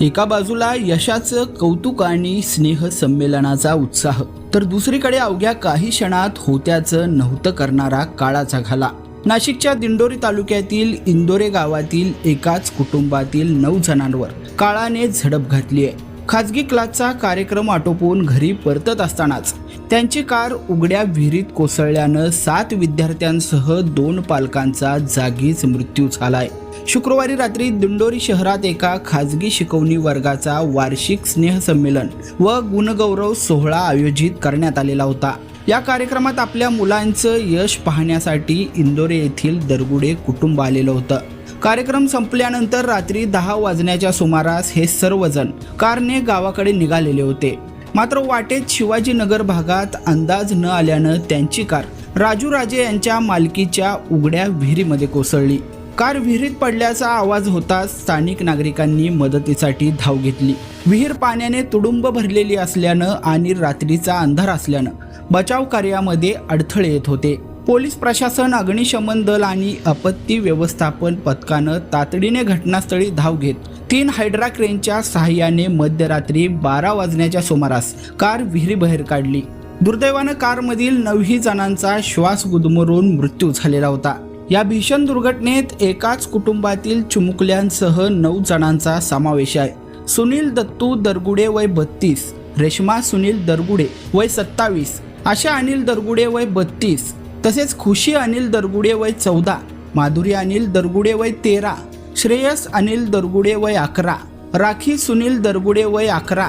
एका बाजूला यशाचं कौतुक आणि स्नेह संमेलनाचा उत्साह, तर दुसरीकडे अवघ्या काही क्षणात होत्याचं नव्हतं करणारा काळाचा घाला। नाशिकच्या दिंडोरी तालुक्यातील इंदोरे गावातील एकाच कुटुंबातील 9 जणांवर काळाने झडप घातली आहे। खाजगी क्लासचा कार्यक्रम आटोपून घरी परतत असतानाच त्यांची कार उघड्या विहिरीत कोसळल्यानं 7 विद्यार्थ्यांसह 2 पालकांचा जागीच मृत्यू झालाय। शुक्रवारी रात्री दिंडोरी शहरात एका खाजगी शिकवणी वर्गाचा वार्षिक स्नेहसंमेलन व गुणगौरव सोहळा आयोजित करण्यात आलेला होता। या कार्यक्रमात आपल्या मुलांचं यश पाहण्यासाठी इंदोरे येथील दरगुडे कुटुंब आलेलं होतं। कार्यक्रम संपल्यानंतर रात्री 10 वाजण्याच्या सुमारास हे सर्वजण कारने गावाकडे निघालेले होते। मात्र वाटेत शिवाजीनगर भागात अंदाज न आल्यानं त्यांची कार राजू राजे यांच्या मालकीच्या उघड्या विहिरीमध्ये कोसळली। कार विहिरीत पडल्याचा आवाज होताच स्थानिक नागरिकांनी मदतीसाठी धाव घेतली। विहीर पाण्याने तुडुंब भरलेली असल्यानं आणि रात्रीचा अंधार असल्यानं बचाव कार्यामध्ये अडथळे येत होते। पोलीस प्रशासन, अग्निशमन दल आणि आपत्ती व्यवस्थापन पथकानं तातडीने घटनास्थळी धाव घेत 3 हायड्रा क्रेनच्या सहाय्याने मध्यरात्री 12 वाजण्याच्या सुमारास कार विहिरीबाहेर काढली। दुर्दैवानं कारमधील 9 जणांचा श्वास गुदमरून मृत्यू झालेला होता। या भीषण दुर्घटनेत एकाच कुटुंबातील चिमुकल्यांसह 9 जणांचा समावेश आहे। सुनील दत्तू दरगुडे वय 32, रेश्मा सुनील दरगुडे वय 27, आशा अनिल दरगुडे वय 32, तसेच खुशी अनिल दरगुडे वय 14, माधुरी अनिल दरगुडे वय 13, श्रेयस अनिल दरगुडे वय 11, राखी सुनील दरगुडे वय 11,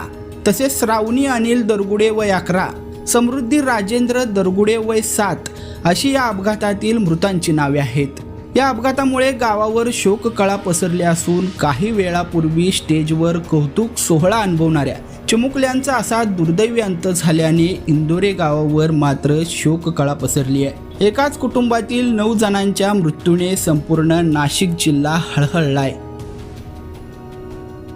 तसेच श्रावणी अनिल दरगुडे वय 11, समृद्धी राजेंद्र दरगुडे वय 7 अशी या अपघातातील मृतांची नावे आहेत। या अपघातामुळे गावावर शोककळा पसरली असून काही वेळापूर्वी स्टेजवर कौतुक सोहळा अनुभवणाऱ्या चिमुकल्यांचा असा दुर्दैवी अंत झाल्याने इंदोरे गावावर मात्र शोककळा पसरली आहे। एकाच कुटुंबातील 9 जणांच्या मृत्यूने संपूर्ण नाशिक जिल्हा हळहळलाय।